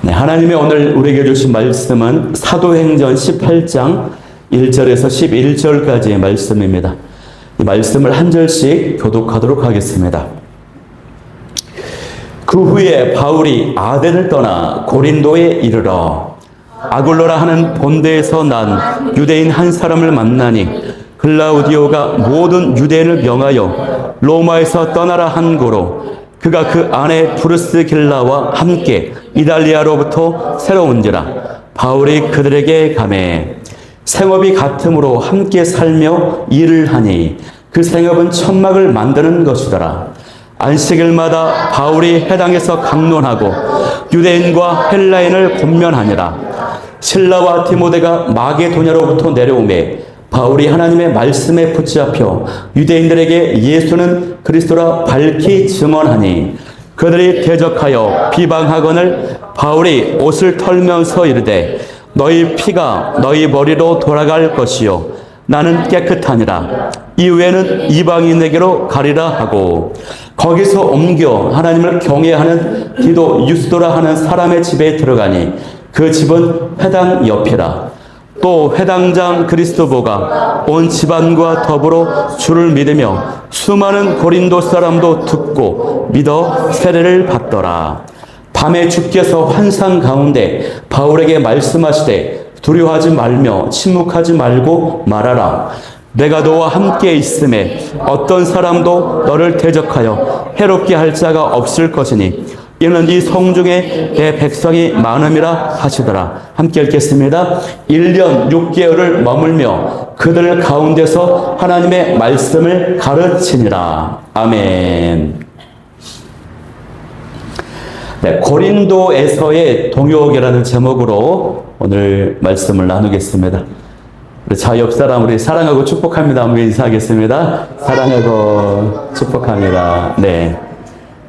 네, 하나님의 오늘 우리에게 주신 말씀은 사도행전 18장 1절에서 11절까지의 말씀입니다. 이 말씀을 한 절씩 교독하도록 하겠습니다. 그 후에 바울이 아덴을 떠나 고린도에 이르러 아굴로라 하는 본대에서 난 유대인 한 사람을 만나니 글라우디오가 모든 유대인을 명하여 로마에서 떠나라 한 고로 그가 그 아내 브루스길라와 함께 이달리아로부터 새로 온지라. 바울이 그들에게 가매 생업이 같으므로 함께 살며 일을 하니 그 생업은 천막을 만드는 것이더라. 안식일마다 바울이 회당에서 강론하고 유대인과 헬라인을 권면하니라. 실라와 디모데가 마게도냐로부터 내려오매 바울이 하나님의 말씀에 붙잡혀 유대인들에게 예수는 그리스도라 밝히 증언하니 그들이 대적하여 비방하거늘 바울이 옷을 털면서 이르되 너희 피가 너희 머리로 돌아갈 것이요 나는 깨끗하니라. 이후에는 이방인에게로 가리라 하고 거기서 옮겨 하나님을 경외하는 디도 유스도라 하는 사람의 집에 들어가니 그 집은 회당 옆이라. 또 회당장 그리스도보가 온 집안과 더불어 주를 믿으며 수많은 고린도 사람도 듣고 믿어 세례를 받더라. 밤에 주께서 환상 가운데 바울에게 말씀하시되 두려워하지 말며 침묵하지 말고 말하라. 내가 너와 함께 있음에 어떤 사람도 너를 대적하여 해롭게 할 자가 없을 것이니 이는 이 성중에 내 백성이 많음이라 하시더라. 함께 읽겠습니다. 1년 6개월을 머물며 그들 가운데서 하나님의 말씀을 가르치니라. 아멘. 네, 고린도에서의 동역이라는 제목으로 오늘 말씀을 나누겠습니다. 우리 자 옆 사람 우리 사랑하고 축복합니다. 한번 인사하겠습니다. 사랑하고 축복합니다. 네.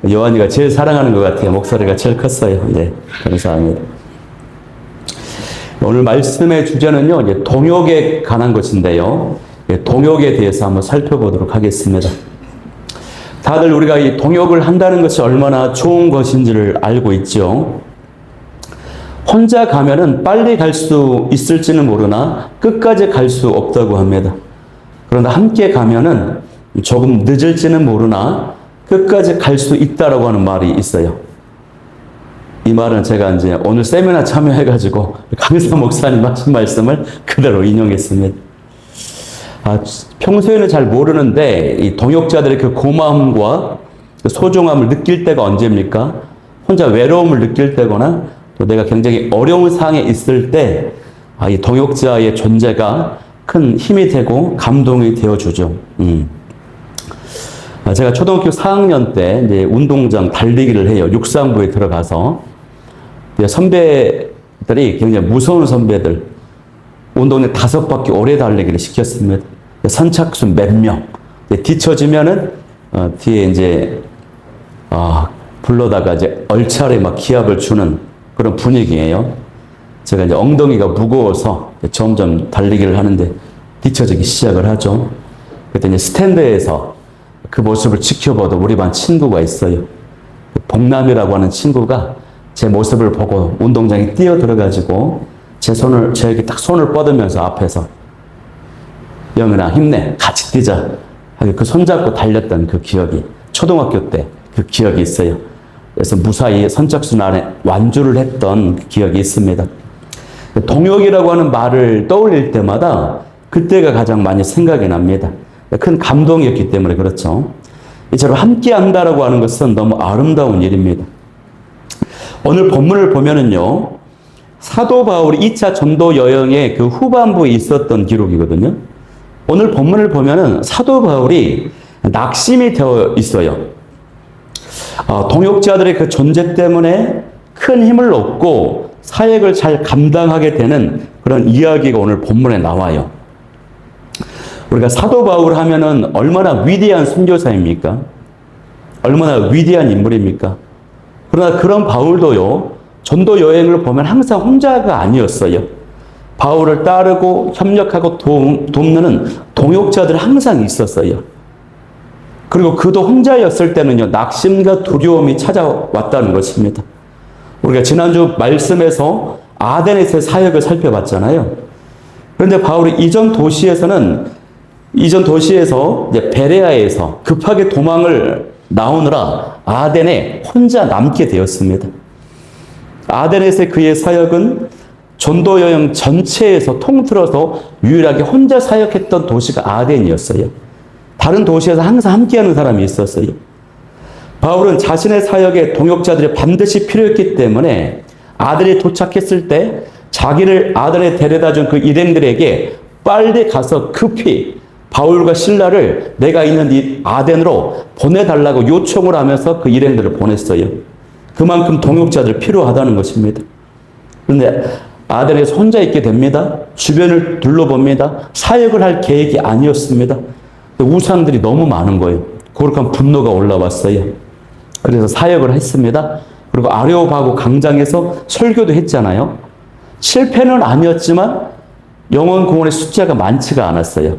요한이가 제일 사랑하는 것 같아요. 목소리가 제일 컸어요. 네, 감사합니다. 오늘 말씀의 주제는요, 이제 동역에 관한 것인데요. 동역에 대해서 한번 살펴보도록 하겠습니다. 다들 우리가 이 동역을 한다는 것이 얼마나 좋은 것인지를 알고 있죠. 혼자 가면은 빨리 갈 수 있을지는 모르나 끝까지 갈 수 없다고 합니다. 그런데 함께 가면은 조금 늦을지는 모르나 끝까지 갈 수 있다라고 하는 말이 있어요. 이 말은 제가 이제 오늘 세미나 참여해가지고 강사 목사님 하신 말씀을 그대로 인용했습니다. 평소에는 잘 모르는데 이 동역자들의 그 고마움과 그 소중함을 느낄 때가 언제입니까? 혼자 외로움을 느낄 때거나 또 내가 굉장히 어려운 상황에 있을 때 이 동역자의 존재가 큰 힘이 되고 감동이 되어주죠. 제가 초등학교 4학년 때 이제 운동장 달리기를 해요. 육상부에 들어가서. 선배들이 굉장히 무서운 선배들, 운동장 5바퀴 오래 달리기를 시켰습니다. 선착순 몇 명. 뒤처지면은, 뒤에 이제, 불러다가 이제 얼차례 막 기합을 주는 그런 분위기예요. 제가 이제 엉덩이가 무거워서 점점 달리기를 하는데 뒤처지기 시작을 하죠. 그때 이제 스탠드에서 그 모습을 지켜보던 우리 반 친구가 있어요. 복남이라고 하는 친구가 제 모습을 보고 운동장에 뛰어 들어가지고 저에게 딱 손을 뻗으면서 앞에서 영은아 힘내 같이 뛰자 하고 그 손잡고 달렸던 그 기억이 초등학교 때 그 기억이 있어요. 그래서 무사히 선착순 안에 완주를 했던 그 기억이 있습니다. 동역이라고 하는 말을 떠올릴 때마다 그때가 가장 많이 생각이 납니다. 큰 감동이었기 때문에 그렇죠. 이처럼 함께 한다라고 하는 것은 너무 아름다운 일입니다. 오늘 본문을 보면은요, 사도 바울이 2차 전도 여행의 그 후반부에 있었던 기록이거든요. 오늘 본문을 보면은 사도 바울이 낙심이 되어 있어요. 동역자들의 그 존재 때문에 큰 힘을 얻고 사역을 잘 감당하게 되는 그런 이야기가 오늘 본문에 나와요. 우리가 사도 바울 하면은 얼마나 위대한 선교사입니까? 얼마나 위대한 인물입니까? 그러나 그런 바울도요, 전도 여행을 보면 항상 혼자가 아니었어요. 바울을 따르고 협력하고 돕는 동역자들이 항상 있었어요. 그리고 그도 혼자였을 때는요, 낙심과 두려움이 찾아왔다는 것입니다. 우리가 지난주 말씀에서 아덴에서의 사역을 살펴봤잖아요. 그런데 바울이 이전 도시에서 이제 베레아에서 급하게 도망을 나오느라 아덴에 혼자 남게 되었습니다. 아덴에서의 그의 사역은 전도 여행 전체에서 통틀어서 유일하게 혼자 사역했던 도시가 아덴이었어요. 다른 도시에서 항상 함께하는 사람이 있었어요. 바울은 자신의 사역에 동역자들이 반드시 필요했기 때문에 아덴에 도착했을 때 자기를 아덴에 데려다준 그 일행들에게 빨리 가서 급히 바울과 실라를 내가 있는 이 아덴으로 보내달라고 요청을 하면서 그 일행들을 보냈어요. 그만큼 동역자들 필요하다는 것입니다. 그런데 아덴에서 혼자 있게 됩니다. 주변을 둘러봅니다. 사역을 할 계획이 아니었습니다. 우상들이 너무 많은 거예요. 거룩한 분노가 올라왔어요. 그래서 사역을 했습니다. 그리고 아레오바고 광장에서 설교도 했잖아요. 실패는 아니었지만 영혼 공원의 숫자가 많지가 않았어요.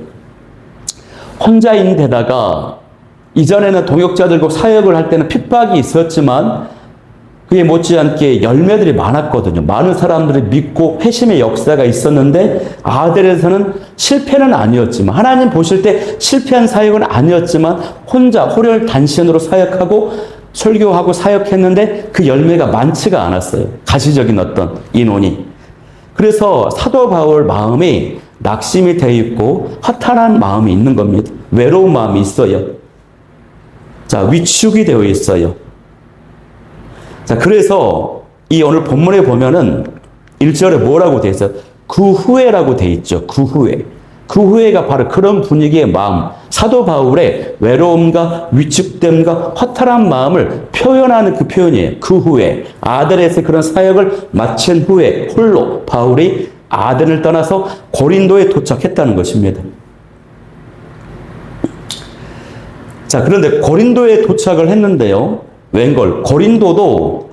혼자인 데다가 이전에는 동역자들과 사역을 할 때는 핍박이 있었지만 그에 못지않게 열매들이 많았거든요. 많은 사람들이 믿고 회심의 역사가 있었는데 아델에서는 실패는 아니었지만 하나님 보실 때 실패한 사역은 아니었지만 혼자 호련단신으로 사역하고 설교하고 사역했는데 그 열매가 많지가 않았어요. 가시적인 어떤 인원이. 그래서 사도 바울 마음이 낙심이 되어 있고 허탈한 마음이 있는 겁니다. 외로운 마음이 있어요. 자, 위축이 되어 있어요. 자, 그래서 이 오늘 본문에 보면은 1절에 뭐라고 되어 있어요? 그 후에라고 되어 있죠. 그 후에. 그 후에가 바로 그런 분위기의 마음, 사도 바울의 외로움과 위축됨과 허탈한 마음을 표현하는 그 표현이에요. 그 후에. 아덴에서 그런 사역을 마친 후에 홀로 바울이 아덴을 떠나서 고린도에 도착했다는 것입니다. 자, 그런데 고린도에 도착을 했는데요. 웬걸 고린도도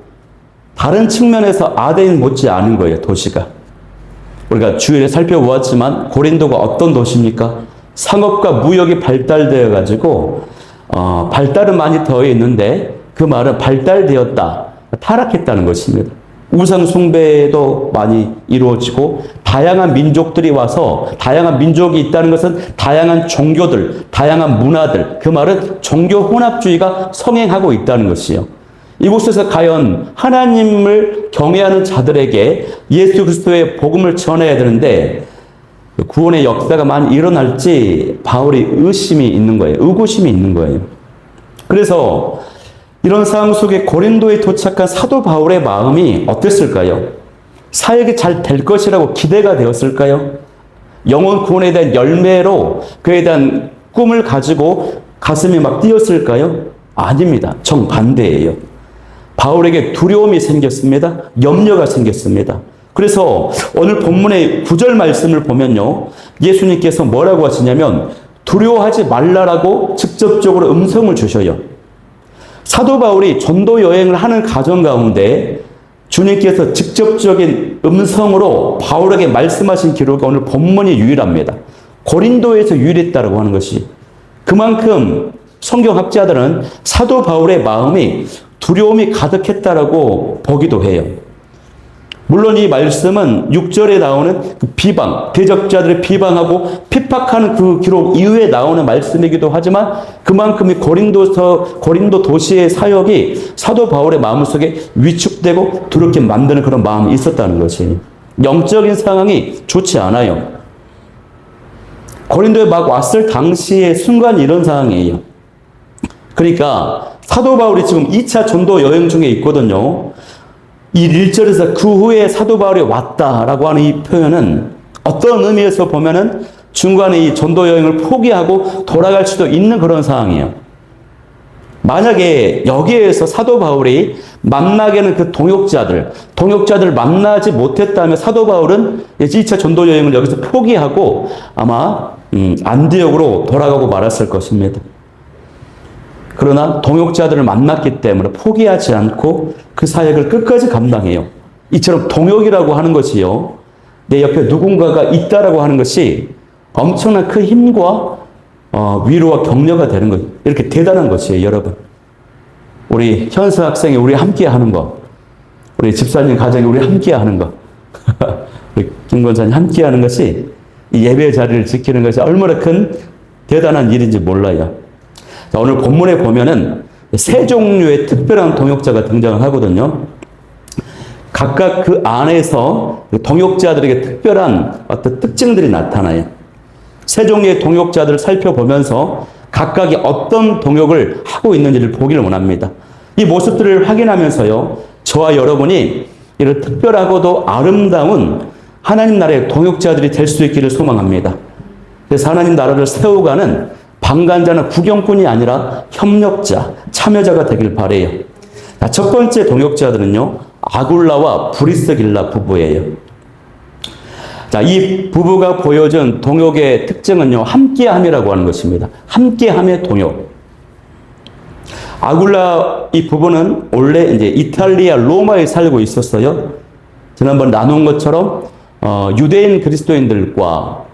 다른 측면에서 아덴 못지 않은 거예요. 도시가. 우리가 주일에 살펴보았지만 고린도가 어떤 도시입니까? 상업과 무역이 발달되어 가지고 발달은 많이 되어 있는데 그 말은 발달되었다, 타락했다는 것입니다. 우상 숭배도 많이 이루어지고 다양한 민족들이 와서 다양한 민족이 있다는 것은 다양한 종교들, 다양한 문화들, 그 말은 종교 혼합주의가 성행하고 있다는 것이요. 이곳에서 과연 하나님을 경외하는 자들에게 예수 그리스도의 복음을 전해야 되는데 구원의 역사가 많이 일어날지 바울이 의심이 있는 거예요. 의구심이 있는 거예요. 그래서 이런 상황 속에 고린도에 도착한 사도 바울의 마음이 어땠을까요? 사역이 잘 될 것이라고 기대가 되었을까요? 영혼 구원에 대한 열매로 그에 대한 꿈을 가지고 가슴이 막 뛰었을까요? 아닙니다. 정반대예요. 바울에게 두려움이 생겼습니다. 염려가 생겼습니다. 그래서 오늘 본문의 9절 말씀을 보면요. 예수님께서 뭐라고 하시냐면 두려워하지 말라라고 직접적으로 음성을 주셔요. 사도 바울이 전도 여행을 하는 과정 가운데 주님께서 직접적인 음성으로 바울에게 말씀하신 기록이 오늘 본문이 유일합니다. 고린도에서 유일했다고 하는 것이 그만큼 성경학자들은 사도 바울의 마음이 두려움이 가득했다라고 보기도 해요. 물론 이 말씀은 6절에 나오는 그 비방, 대적자들을 비방하고 핍박하는 그 기록 이후에 나오는 말씀이기도 하지만 그만큼 이 고린도 도시의 사역이 사도 바울의 마음속에 위축되고 두렵게 만드는 그런 마음이 있었다는 것이 영적인 상황이 좋지 않아요. 고린도에 막 왔을 당시의 순간이 이런 상황이에요. 그러니까 사도 바울이 지금 2차 전도 여행 중에 있거든요. 이 1절에서 그 후에 사도 바울이 왔다라고 하는 이 표현은 어떤 의미에서 보면은 중간에 이 전도 여행을 포기하고 돌아갈 수도 있는 그런 상황이에요. 만약에 여기에서 사도 바울이 만나게는 그 동역자들 만나지 못했다면 사도 바울은 2차 전도 여행을 여기서 포기하고 아마 안디옥으로 돌아가고 말았을 것입니다. 그러나 동역자들을 만났기 때문에 포기하지 않고 그 사역을 끝까지 감당해요. 이처럼 동역이라고 하는 것이요. 내 옆에 누군가가 있다라고 하는 것이 엄청난 큰 힘과 위로와 격려가 되는 거예요. 이렇게 대단한 것이에요, 여러분. 우리 현수 학생이 우리 함께 하는 거. 우리 집사님 가정에 우리 함께 하는 거. 우리 김 권사님 함께 하는 것이 이 예배 자리를 지키는 것이 얼마나 큰 대단한 일인지 몰라요. 자, 오늘 본문에 보면은 세 종류의 특별한 동역자가 등장을 하거든요. 각각 그 안에서 동역자들에게 특별한 어떤 특징들이 나타나요. 세 종류의 동역자들을 살펴보면서 각각이 어떤 동역을 하고 있는지를 보기를 원합니다. 이 모습들을 확인하면서요, 저와 여러분이 이런 특별하고도 아름다운 하나님 나라의 동역자들이 될 수 있기를 소망합니다. 그래서 하나님 나라를 세워가는 방관자나 구경꾼이 아니라 협력자, 참여자가 되길 바라요. 첫 번째 동역자들은요, 아굴라와 브리스길라 부부예요. 자, 이 부부가 보여준 동역의 특징은요, 함께함이라고 하는 것입니다. 함께함의 동역. 아굴라 이 부부는 원래 이제 이탈리아 로마에 살고 있었어요. 지난번 나눈 것처럼 유대인 그리스도인들과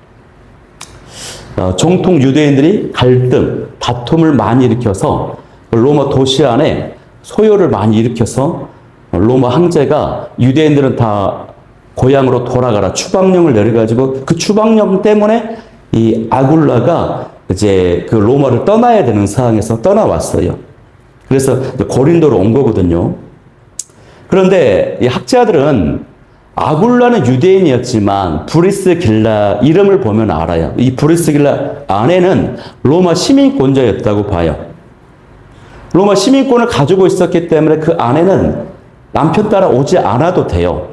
정통 유대인들이 갈등, 다툼을 많이 일으켜서 로마 도시 안에 소요를 많이 일으켜서 로마 황제가 유대인들은 다 고향으로 돌아가라 추방령을 내려가지고 그 추방령 때문에 이 아굴라가 이제 그 로마를 떠나야 되는 상황에서 떠나왔어요. 그래서 고린도로 온 거거든요. 그런데 이 학자들은 아굴라는 유대인이었지만 브리스길라 이름을 보면 알아요. 이 브리스길라 아내는 로마 시민권자였다고 봐요. 로마 시민권을 가지고 있었기 때문에 그 아내는 남편 따라 오지 않아도 돼요.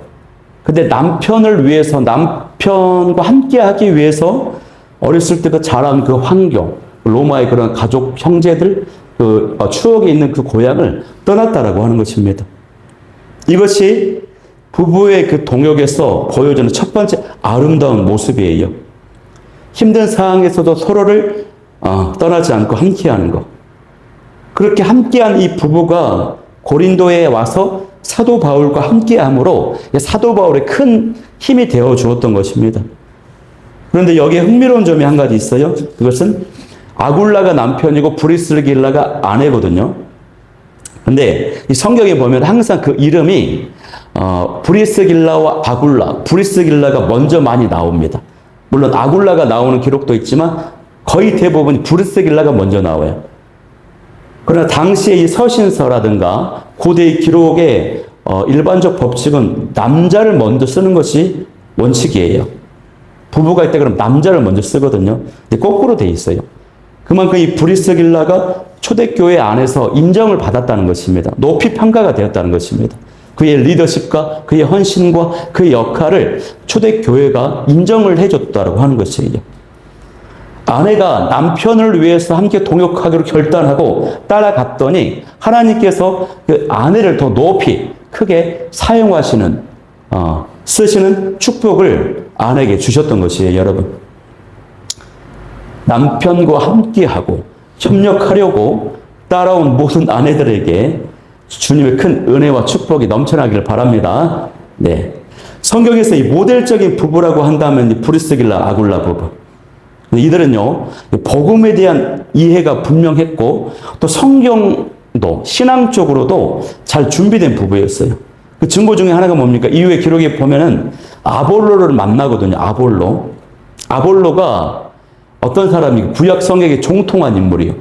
근데 남편을 위해서, 남편과 함께 하기 위해서 어렸을 때 그 자란 그 환경, 로마의 그런 가족, 형제들, 그 추억이 있는 그 고향을 떠났다라고 하는 것입니다. 이것이 부부의 그 동역에서 보여주는 첫 번째 아름다운 모습이에요. 힘든 상황에서도 서로를 떠나지 않고 함께하는 것. 그렇게 함께한 이 부부가 고린도에 와서 사도 바울과 함께함으로 사도 바울의 큰 힘이 되어 주었던 것입니다. 그런데 여기에 흥미로운 점이 한 가지 있어요. 그것은 아굴라가 남편이고 브리스길라가 아내거든요. 근데 이 성경에 보면 항상 그 이름이 브리스길라와 아굴라, 브리스길라가 먼저 많이 나옵니다. 물론 아굴라가 나오는 기록도 있지만 거의 대부분 브리스길라가 먼저 나와요. 그러나 당시의 이 서신서라든가 고대의 기록의 일반적 법칙은 남자를 먼저 쓰는 것이 원칙이에요. 부부가 있다 그러면 남자를 먼저 쓰거든요. 근데 거꾸로 돼 있어요. 그만큼 이 브리스길라가 초대교회 안에서 인정을 받았다는 것입니다. 높이 평가가 되었다는 것입니다. 그의 리더십과 그의 헌신과 그의 역할을 초대교회가 인정을 해줬다고 하는 것이에요. 아내가 남편을 위해서 함께 동역하기로 결단하고 따라갔더니 하나님께서 그 아내를 더 높이 크게 사용하시는 쓰시는 축복을 아내에게 주셨던 것이에요, 여러분. 남편과 함께하고 협력하려고 따라온 모든 아내들에게 주님의 큰 은혜와 축복이 넘쳐나기를 바랍니다. 네. 성경에서 이 모델적인 부부라고 한다면 이 브리스길라 아굴라 부부. 이들은요, 복음에 대한 이해가 분명했고, 또 성경도, 신앙적으로도 잘 준비된 부부였어요. 그 증거 중에 하나가 뭡니까? 이후에 기록에 보면은 아볼로를 만나거든요, 아볼로. 아볼로가 어떤 사람이 구약 성경에 종통한 인물이에요.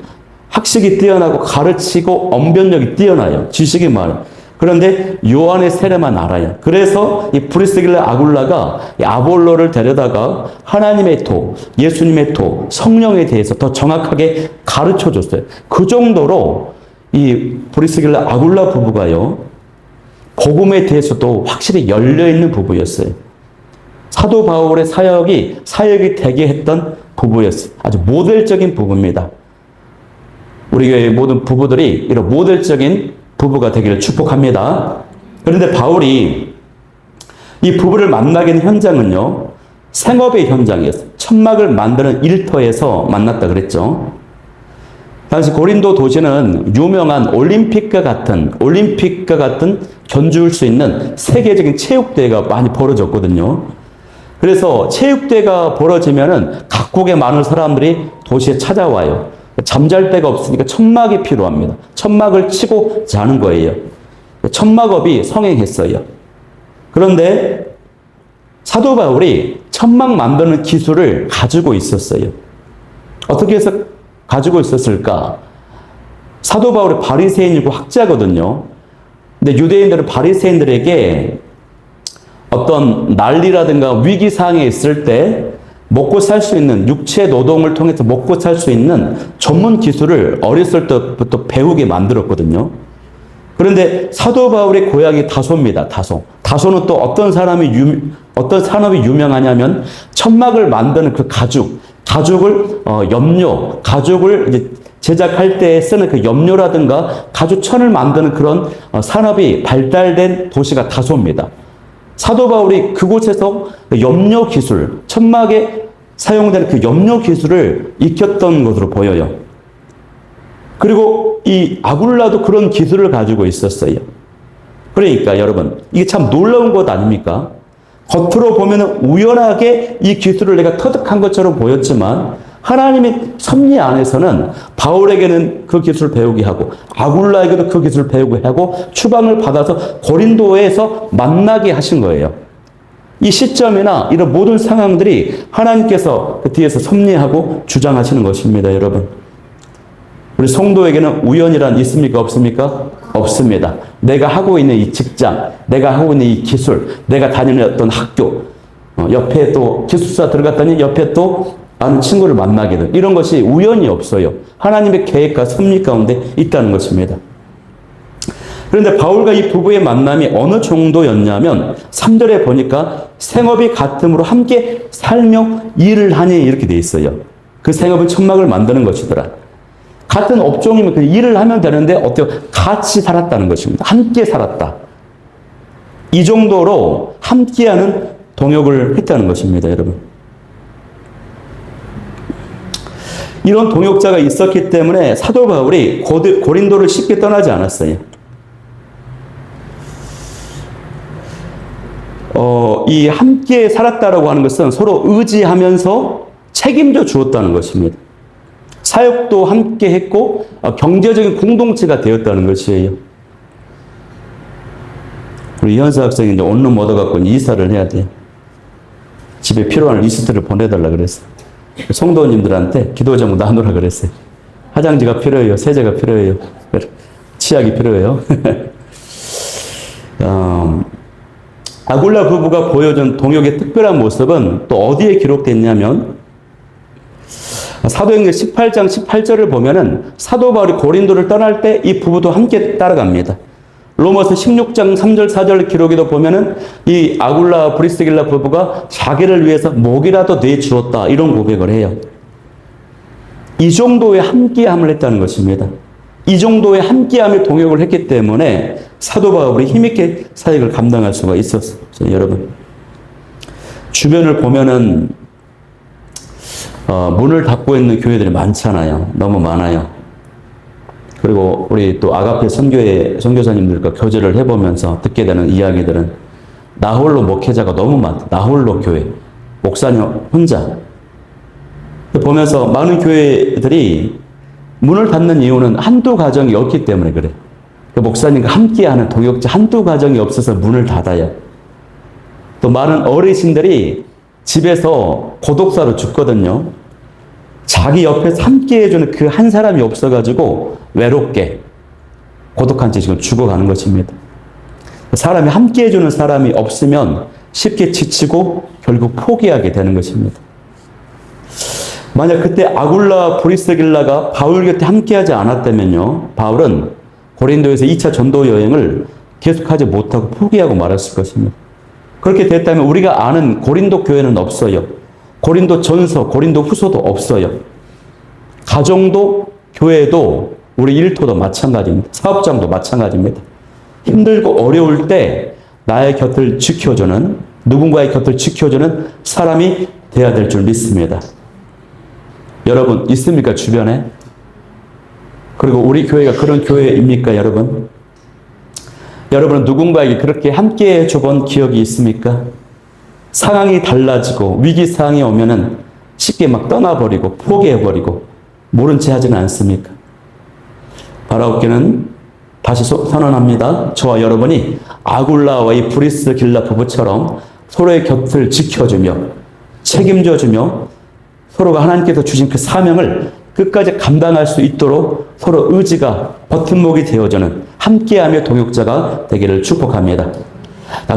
학식이 뛰어나고 가르치고 언변력이 뛰어나요. 지식이 많아요. 그런데 요한의 세례만 알아요. 그래서 이 브리스길라 아굴라가 이 아볼로를 데려다가 하나님의 도, 예수님의 도, 성령에 대해서 더 정확하게 가르쳐 줬어요. 그 정도로 이 브리스길라 아굴라 부부가요, 복음에 대해서도 확실히 열려있는 부부였어요. 사도 바울의 사역이 되게 했던 부부였어요. 아주 모델적인 부부입니다. 우리 교회의 모든 부부들이 이런 모델적인 부부가 되기를 축복합니다. 그런데 바울이 이 부부를 만나게 된 현장은요, 생업의 현장이었어요. 천막을 만드는 일터에서 만났다 그랬죠. 당시 고린도 도시는 유명한 올림픽과 같은 견줄 수 있는 세계적인 체육대회가 많이 벌어졌거든요. 그래서 체육대회가 벌어지면은 각국의 많은 사람들이 도시에 찾아와요. 잠잘 데가 없으니까 천막이 필요합니다. 천막을 치고 자는 거예요. 천막업이 성행했어요. 그런데 사도 바울이 천막 만드는 기술을 가지고 있었어요. 어떻게 해서 가지고 있었을까? 사도 바울이 바리새인이고 학자거든요. 근데 유대인들은 바리새인들에게 어떤 난리라든가 위기상황에 있을 때 먹고 살 수 있는 육체 노동을 통해서 먹고 살 수 있는 전문 기술을 어렸을 때부터 배우게 만들었거든요. 그런데 사도 바울의 고향이 다소입니다. 다소. 다소는 또 어떤 산업이 유명하냐면 천막을 만드는 그 가죽을 가죽을 이제 제작할 때 쓰는 그 염료라든가 가죽천을 만드는 그런 산업이 발달된 도시가 다소입니다. 사도 바울이 그곳에서 염료 기술, 천막에 사용되는 그 염료 기술을 익혔던 것으로 보여요. 그리고 이 아굴라도 그런 기술을 가지고 있었어요. 그러니까 여러분, 이게 참 놀라운 것 아닙니까? 겉으로 보면 우연하게 이 기술을 내가 터득한 것처럼 보였지만 하나님의 섭리 안에서는 바울에게는 그 기술을 배우게 하고 아굴라에게도 그 기술을 배우게 하고 추방을 받아서 고린도에서 만나게 하신 거예요. 이 시점이나 이런 모든 상황들이 하나님께서 그 뒤에서 섭리하고 주장하시는 것입니다, 여러분. 우리 성도에게는 우연이란 있습니까? 없습니까? 없습니다. 내가 하고 있는 이 직장, 내가 하고 있는 이 기술, 내가 다니는 어떤 학교, 옆에 또 기숙사 들어갔더니 옆에 또 아는 친구를 만나게 된 이런 것이 우연이 없어요. 하나님의 계획과 섭리 가운데 있다는 것입니다. 그런데 바울과 이 부부의 만남이 어느 정도였냐면 3절에 보니까 생업이 같음으로 함께 살며 일을 하니 이렇게 돼 있어요. 그 생업은 천막을 만드는 것이더라. 같은 업종이면 그 일을 하면 되는데 어때요? 같이 살았다는 것입니다. 함께 살았다. 이 정도로 함께하는 동역을 했다는 것입니다, 여러분. 이런 동역자가 있었기 때문에 사도 바울이 고린도를 쉽게 떠나지 않았어요. 이 함께 살았다라고 하는 것은 서로 의지하면서 책임져 주었다는 것입니다. 사역도 함께 했고 경제적인 공동체가 되었다는 것이에요. 우리 이현수 학생이 이제 원룸 얻어갖고 이사를 해야 돼요. 집에 필요한 리스트를 보내달라 그랬어요. 성도님들한테 기도 제목 나누라 그랬어요. 화장지가 필요해요. 세제가 필요해요. 치약이 필요해요. 아굴라 부부가 보여준 동역의 특별한 모습은 또 어디에 기록됐냐면 사도행전 18장 18절을 보면은 사도 바울이 고린도를 떠날 때 이 부부도 함께 따라갑니다. 로마서 16장 3절 4절 기록에도 보면은 이 아굴라 브리스길라 부부가 자기를 위해서 목이라도 내주었다 이런 고백을 해요. 이 정도의 함께함을 했다는 것입니다. 이 정도의 함께함에 동역을 했기 때문에 사도 바울이 힘있게 사역을 감당할 수가 있었어요. 여러분, 주변을 보면은 문을 닫고 있는 교회들이 많잖아요. 너무 많아요. 그리고 우리 또 아가페 선교사님들과 교제를 해보면서 듣게 되는 이야기들은 나 홀로 목회자가 너무 많다. 나 홀로 교회. 목사님 혼자. 보면서 많은 교회들이 문을 닫는 이유는 한두 가정이 없기 때문에 그래. 그 목사님과 함께하는 동역자 한두 가정이 없어서 문을 닫아요. 또 많은 어르신들이 집에서 고독사로 죽거든요. 자기 옆에서 함께 해주는 그 한 사람이 없어가지고 외롭게 고독한 채 지금 죽어가는 것입니다. 사람이 함께 해주는 사람이 없으면 쉽게 지치고 결국 포기하게 되는 것입니다. 만약 그때 아굴라 브리스길라가 바울 곁에 함께하지 않았다면요, 바울은 고린도에서 2차 전도 여행을 계속하지 못하고 포기하고 말았을 것입니다. 그렇게 됐다면 우리가 아는 고린도 교회는 없어요. 고린도 전서, 고린도 후서도 없어요. 가정도 교회도 우리 일터도 마찬가지입니다. 사업장도 마찬가지입니다. 힘들고 어려울 때 나의 곁을 지켜주는, 누군가의 곁을 지켜주는 사람이 돼야 될 줄 믿습니다. 여러분 있습니까? 주변에? 그리고 우리 교회가 그런 교회입니까, 여러분? 여러분은 누군가에게 그렇게 함께 해줘본 기억이 있습니까? 상황이 달라지고 위기 상황이 오면은 쉽게 막 떠나버리고 포기해버리고 모른 채 하지는 않습니까? 바라옵기는 다시 선언합니다. 저와 여러분이 아굴라와 이 브리스길라 부부처럼 서로의 곁을 지켜주며 책임져주며 서로가 하나님께서 주신 그 사명을 끝까지 감당할 수 있도록 서로 의지가 버팀목이 되어주는 함께하며 동역자가 되기를 축복합니다.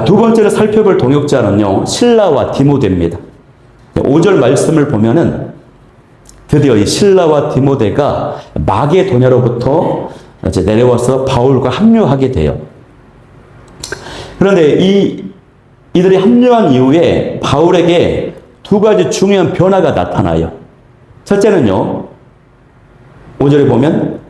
두 번째로 살펴볼 동역자는요, 실라와 디모데입니다. 5절 말씀을 보면은 드디어 이 실라와 디모데가 마게도냐로부터 이제 내려와서 바울과 합류하게 돼요. 그런데 이들이 합류한 이후에 바울에게 두 가지 중요한 변화가 나타나요. 첫째는요, 5절에 보면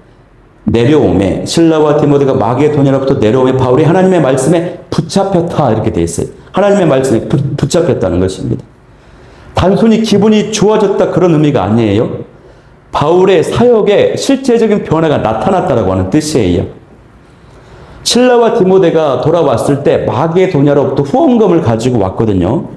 내려옴에 실라와 디모데가 마게도냐로부터 내려오며 바울이 하나님의 말씀에 붙잡혔다 이렇게 돼 있어요. 하나님의 말씀에 붙잡혔다는 것입니다. 단순히 기분이 좋아졌다 그런 의미가 아니에요. 바울의 사역에 실제적인 변화가 나타났다라고 하는 뜻이에요. 실라와 디모데가 돌아왔을 때 마게도냐로부터 후원금을 가지고 왔거든요.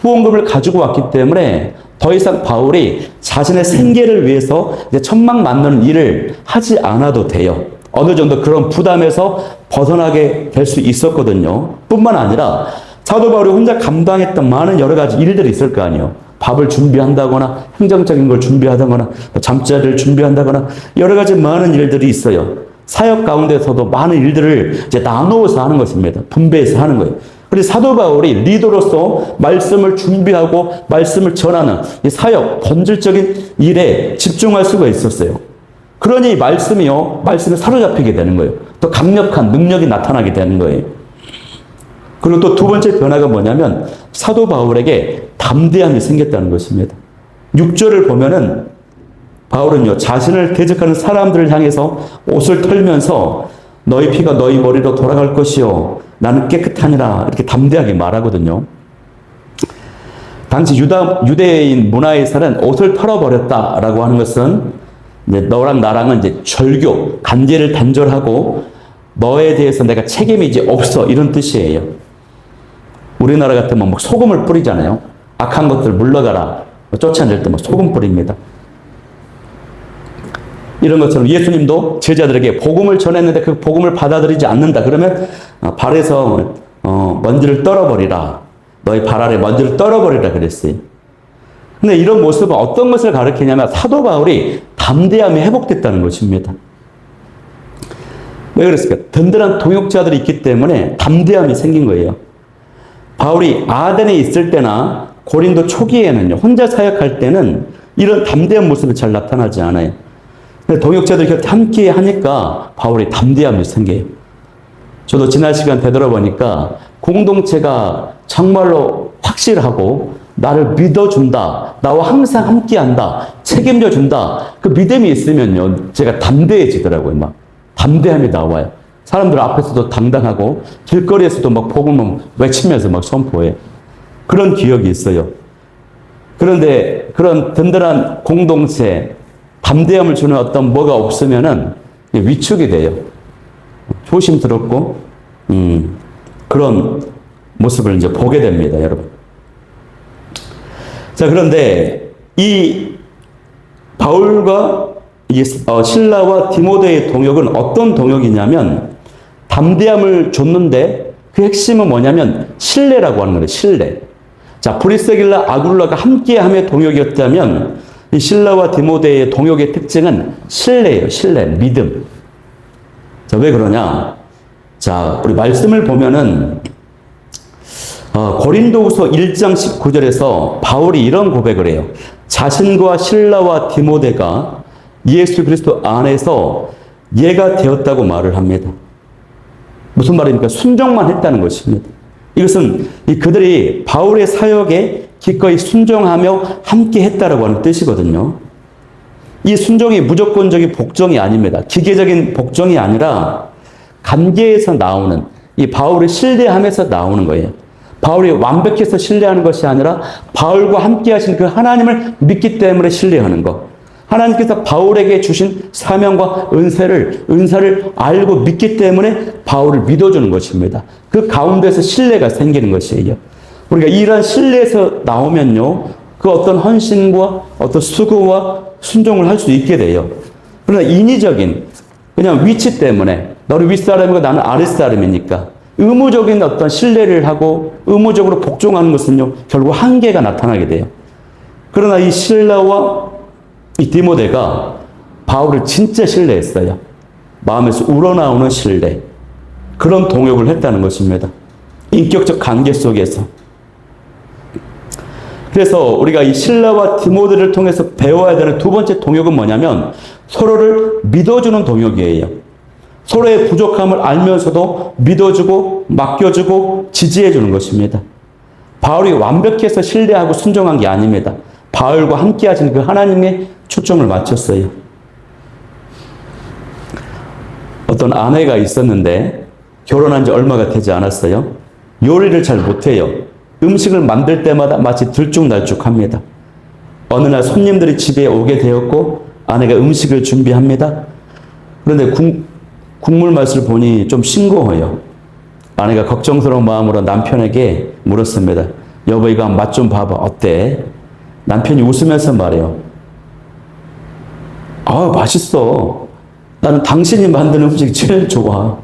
후원금을 가지고 왔기 때문에 더 이상 바울이 자신의 생계를 위해서 이제 천막 만드는 일을 하지 않아도 돼요. 어느 정도 그런 부담에서 벗어나게 될 수 있었거든요. 뿐만 아니라 사도 바울이 혼자 감당했던 많은 여러 가지 일들이 있을 거 아니에요. 밥을 준비한다거나 행정적인 걸 준비하다거나 잠자리를 준비한다거나 여러 가지 많은 일들이 있어요. 사역 가운데서도 많은 일들을 이제 나누어서 하는 것입니다. 분배해서 하는 거예요. 그래서 사도 바울이 리더로서 말씀을 준비하고 말씀을 전하는 이 사역, 본질적인 일에 집중할 수가 있었어요. 그러니 말씀에 사로잡히게 되는 거예요. 또 강력한 능력이 나타나게 되는 거예요. 그리고 또 두 번째 변화가 뭐냐면 사도 바울에게 담대함이 생겼다는 것입니다. 6절을 보면은 바울은요, 자신을 대적하는 사람들을 향해서 옷을 털면서 너희 피가 너희 머리로 돌아갈 것이요 나는 깨끗하니라 이렇게 담대하게 말하거든요. 당시 유대인 문화에서는 옷을 털어버렸다라고 하는 것은 이제 너랑 나랑은 이제 절교, 관계를 단절하고 너에 대해서 내가 책임이 이제 없어 이런 뜻이에요. 우리나라 같으면 뭐 소금을 뿌리잖아요. 악한 것들 물러가라. 쫓아낼 때 뭐 소금 뿌립니다. 이런 것처럼 예수님도 제자들에게 복음을 전했는데 그 복음을 받아들이지 않는다. 그러면 발에서 먼지를 떨어버리라. 너희 발 아래 먼지를 떨어버리라 그랬어요. 근데 이런 모습은 어떤 것을 가리키냐면 사도 바울이 담대함이 회복됐다는 것입니다. 왜 그랬을까? 든든한 동역자들이 있기 때문에 담대함이 생긴 거예요. 바울이 아덴에 있을 때나 고린도 초기에는요, 혼자 사역할 때는 이런 담대한 모습이 잘 나타나지 않아요. 근데 동역자들이 곁에 함께 하니까 바울이 담대함이 생겨요. 저도 지난 시간 되돌아보니까 공동체가 정말로 확실하고 나를 믿어준다, 나와 항상 함께한다, 책임져준다, 그 믿음이 있으면요, 제가 담대해지더라고요. 막 담대함이 나와요. 사람들 앞에서도 당당하고 길거리에서도 막 복음을 외치면서 막 선포해. 그런 기억이 있어요. 그런데 그런 든든한 공동체, 담대함을 주는 어떤 뭐가 없으면은 위축이 돼요. 조심스럽고 그런 모습을 이제 보게 됩니다, 여러분. 자, 그런데 이 바울과 실라와 디모데의 동역은 어떤 동역이냐면 담대함을 줬는데 그 핵심은 뭐냐면 신뢰라고 하는 거예요. 신뢰. 자, 브리스길라 아굴라가 함께함의 동역이었다면 이 실라와 디모데의 동역의 특징은 신뢰예요. 신뢰, 믿음. 자, 왜 그러냐? 자, 우리 말씀을 보면은 고린도후서 1장 19절에서 바울이 이런 고백을 해요. 자신과 실라와 디모데가 예수 그리스도 안에서 예가 되었다고 말을 합니다. 무슨 말입니까? 순종만 했다는 것입니다. 이것은 그들이 바울의 사역에 기꺼이 순종하며 함께 했다라고 하는 뜻이거든요. 이 순종이 무조건적인 복종이 아닙니다. 기계적인 복종이 아니라 관계에서 나오는, 이 바울을 신뢰하면서 나오는 거예요. 바울이 완벽해서 신뢰하는 것이 아니라 바울과 함께 하신 그 하나님을 믿기 때문에 신뢰하는 것. 하나님께서 바울에게 주신 사명과 은사를 알고 믿기 때문에 바울을 믿어주는 것입니다. 그 가운데서 신뢰가 생기는 것이에요. 우리가 이러한 신뢰에서 나오면요, 그 어떤 헌신과 어떤 수고와 순종을 할 수 있게 돼요. 그러나 인위적인 그냥 위치 때문에 너는 윗사람이고 나는 아랫사람이니까 의무적인 어떤 신뢰를 하고 의무적으로 복종하는 것은요, 결국 한계가 나타나게 돼요. 그러나 이 실라와 이 디모데가 바울을 진짜 신뢰했어요. 마음에서 우러나오는 신뢰. 그런 동역을 했다는 것입니다. 인격적 관계 속에서. 그래서 우리가 이 실라와 디모데를 통해서 배워야 되는 두 번째 동역은 뭐냐면 서로를 믿어주는 동역이에요. 서로의 부족함을 알면서도 믿어주고 맡겨주고 지지해주는 것입니다. 바울이 완벽해서 신뢰하고 순종한 게 아닙니다. 바울과 함께 하신 그 하나님의 초점을 맞췄어요. 어떤 아내가 있었는데 결혼한 지 얼마가 되지 않았어요. 요리를 잘 못해요. 음식을 만들 때마다 마치 들쭉날쭉합니다. 어느 날 손님들이 집에 오게 되었고 아내가 음식을 준비합니다. 그런데 국물 맛을 보니 좀 싱거워요. 아내가 걱정스러운 마음으로 남편에게 물었습니다. 여보, 이거 맛 좀 봐봐. 어때? 남편이 웃으면서 말해요. 맛있어. 나는 당신이 만드는 음식이 제일 좋아.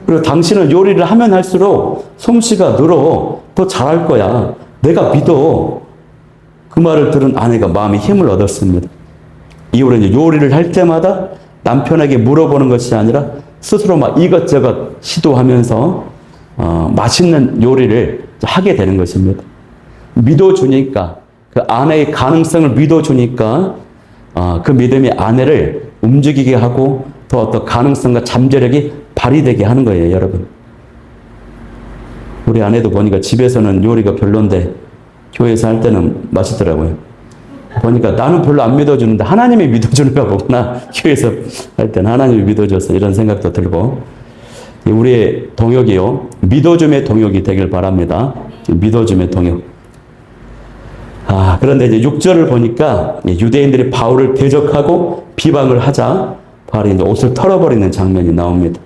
그리고 당신은 요리를 하면 할수록 솜씨가 늘어. 더 잘할 거야. 내가 믿어. 그 말을 들은 아내가 마음에 힘을 얻었습니다. 이후로 이제 요리를 할 때마다 남편에게 물어보는 것이 아니라 스스로 막 이것저것 시도하면서 맛있는 요리를 하게 되는 것입니다. 믿어주니까, 그 아내의 가능성을 믿어주니까 그 믿음이 아내를 움직이게 하고 더 어떤 가능성과 잠재력이 발휘되게 하는 거예요, 여러분. 우리 아내도 보니까 집에서는 요리가 별론데 교회에서 할 때는 맛있더라고요. 보니까 나는 별로 안 믿어주는데 하나님이 믿어주는가 보구나. 교회에서 할 때는 하나님이 믿어줘서 이런 생각도 들고. 우리의 동역이요, 믿어줌의 동역이 되길 바랍니다. 믿어줌의 동역. 그런데 이제 6절을 보니까 유대인들이 바울을 대적하고 비방을 하자 바울이 이제 옷을 털어버리는 장면이 나옵니다.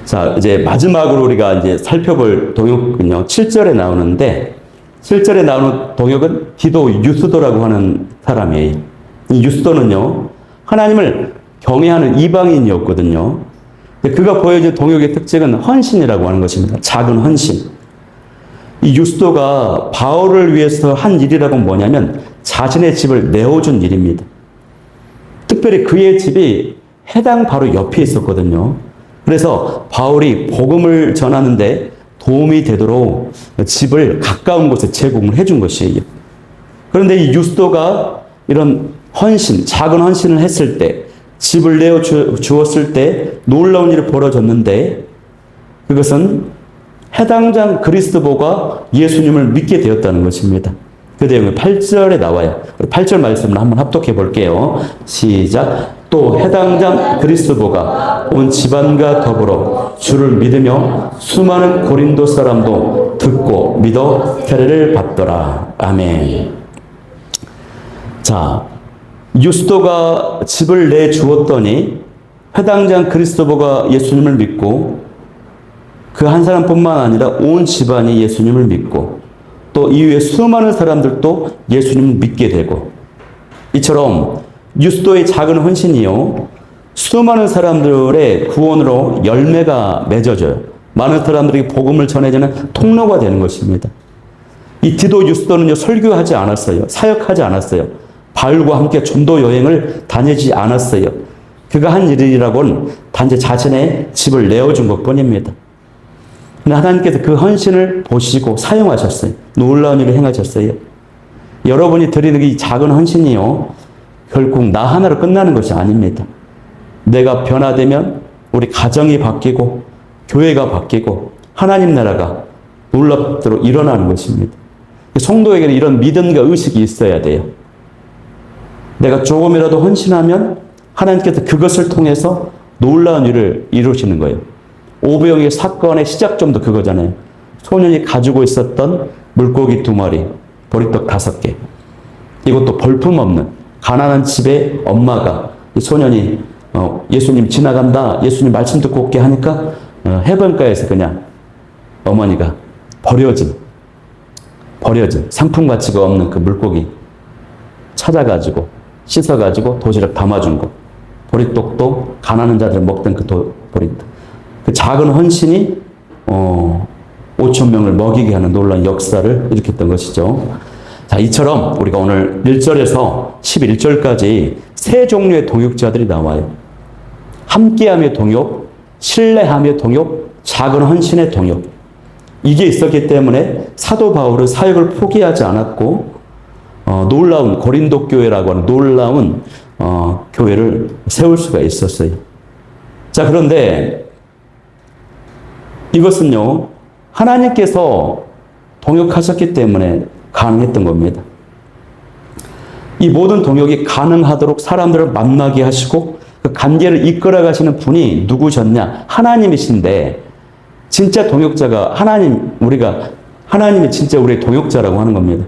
자, 이제 마지막으로 우리가 이제 살펴볼 동역은요, 7절에 나오는데, 7절에 나오는 동역은 디도 유스도라고 하는 사람이에요. 이 유스도는요, 하나님을 경외하는 이방인이었거든요. 그가 보여준 동역의 특징은 헌신이라고 하는 것입니다. 작은 헌신. 이 유스도가 바울을 위해서 한 일이라고 뭐냐면 자신의 집을 내어준 일입니다. 특별히 그의 집이 해당 바로 옆에 있었거든요. 그래서 바울이 복음을 전하는데 도움이 되도록 집을 가까운 곳에 제공을 해준 것이에요. 그런데 이 유스도가 이런 헌신, 작은 헌신을 했을 때, 집을 내어 주었을 때 놀라운 일이 벌어졌는데, 그것은 해당장 그리스도보가 예수님을 믿게 되었다는 것입니다. 그 내용이 8절에 나와요. 8절 말씀을 한번 합독해 볼게요. 시작. 또 해당장 그리스도보가 온 집안과 더불어 주를 믿으며 수많은 고린도 사람도 듣고 믿어 세례를 받더라. 아멘. 자, 유스도가 집을 내주었더니 해당장 그리스도보가 예수님을 믿고 그 한 사람뿐만 아니라 온 집안이 예수님을 믿고 또 이후에 수많은 사람들도 예수님을 믿게 되고, 이처럼 유스도의 작은 헌신이요, 수많은 사람들의 구원으로 열매가 맺어져요. 많은 사람들에게 복음을 전해지는 통로가 되는 것입니다. 이 디도 유스도는요, 설교하지 않았어요. 사역하지 않았어요. 바울과 함께 전도 여행을 다니지 않았어요. 그가 한 일이라고는 단지 자신의 집을 내어준 것 뿐입니다. 하나님께서 그 헌신을 보시고 사용하셨어요. 놀라운 일을 행하셨어요. 여러분이 드리는 이 작은 헌신이요, 결국 나 하나로 끝나는 것이 아닙니다. 내가 변화되면 우리 가정이 바뀌고 교회가 바뀌고 하나님 나라가 놀랍도록 일어나는 것입니다. 성도에게는 이런 믿음과 의식이 있어야 돼요. 내가 조금이라도 헌신하면 하나님께서 그것을 통해서 놀라운 일을 이루시는 거예요. 오병이의 사건의 시작점도 그거잖아요. 소년이 가지고 있었던 물고기 2마리, 보리떡 5개. 이것도 볼품없는 가난한 집의 엄마가 이 소년이 예수님 지나간다, 예수님 말씀 듣고 올게 하니까 해변가에서 그냥 어머니가 버려진 상품 가치가 없는 그 물고기 찾아가지고 씻어가지고 도시락 담아준 거. 보리떡도 가난한 자들 먹던 그 보리떡. 그 작은 헌신이 5천 명을 먹이게 하는 놀라운 역사를 일으켰던 것이죠. 자, 이처럼 우리가 오늘 1절에서 11절까지 세 종류의 동역자들이 나와요. 함께함의 동역, 신뢰함의 동역, 작은 헌신의 동역. 이게 있었기 때문에 사도 바울은 사역을 포기하지 않았고 놀라운 고린도 교회라고 하는 놀라운 교회를 세울 수가 있었어요. 자, 그런데 이것은요, 하나님께서 동역하셨기 때문에 가능했던 겁니다. 이 모든 동역이 가능하도록 사람들을 만나게 하시고 그 관계를 이끌어 가시는 분이 누구셨냐? 하나님이신데, 진짜 동역자가 하나님이 진짜 우리의 동역자라고 하는 겁니다.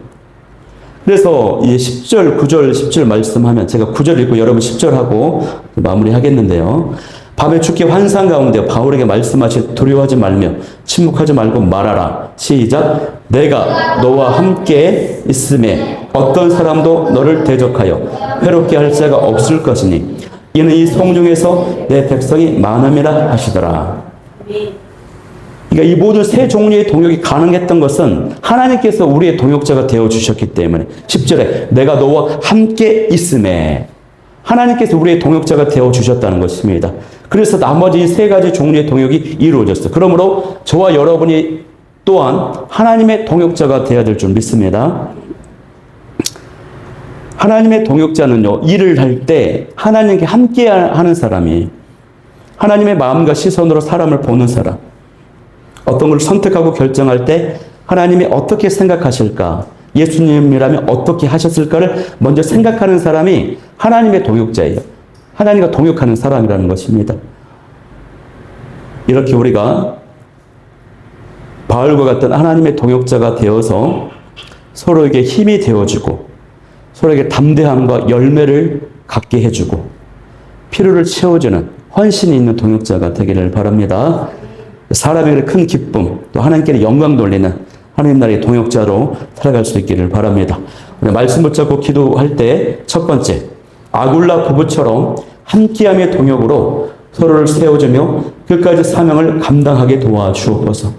그래서 이 10절, 9절, 10절 말씀하면 제가 9절 읽고 여러분 10절 하고 마무리 하겠는데요. 밤에 죽게 환상 가운데 바울에게 말씀하시 두려워하지 말며 침묵하지 말고 말하라. 시작. 내가 너와 함께 있음에 어떤 사람도 너를 대적하여 괴롭게 할 자가 없을 것이니 이는 이 성중에서 내 백성이 많음이라 하시더라. 그러니까 이 모든 세 종류의 동역이 가능했던 것은 하나님께서 우리의 동역자가 되어주셨기 때문에 10절에 내가 너와 함께 있음에 하나님께서 우리의 동역자가 되어주셨다는 것입니다. 그래서 나머지 세 가지 종류의 동역이 이루어졌어요. 그러므로 저와 여러분이 또한 하나님의 동역자가 되어야 될 줄 믿습니다. 하나님의 동역자는요, 일을 할 때 하나님께 함께 하는 사람이 하나님의 마음과 시선으로 사람을 보는 사람. 어떤 걸 선택하고 결정할 때 하나님이 어떻게 생각하실까? 예수님이라면 어떻게 하셨을까를 먼저 생각하는 사람이 하나님의 동역자예요. 하나님과 동역하는 사람이라는 것입니다. 이렇게 우리가 바울과 같은 하나님의 동역자가 되어서 서로에게 힘이 되어주고 서로에게 담대함과 열매를 갖게 해주고 필요를 채워주는 헌신이 있는 동역자가 되기를 바랍니다. 사람에게 큰 기쁨, 또 하나님께 영광 돌리는 하나님 나라의 동역자로 살아갈 수 있기를 바랍니다. 우리 말씀 붙잡고 기도할 때 첫 번째, 아굴라 부부처럼 함께함의 동역으로 서로를 세워주며 끝까지 사명을 감당하게 도와주옵소서.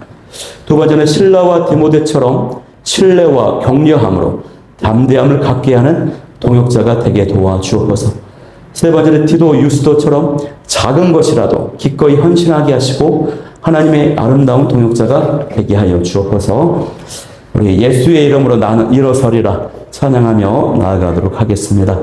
두 번째는 실라와 디모데처럼 신뢰와 격려함으로 담대함을 갖게 하는 동역자가 되게 도와주옵소서. 세 번째는 디도 유스도처럼 작은 것이라도 기꺼이 헌신하게 하시고 하나님의 아름다운 동역자가 되게 하여 주옵소서. 우리 예수의 이름으로 나는 일어서리라 찬양하며 나아가도록 하겠습니다.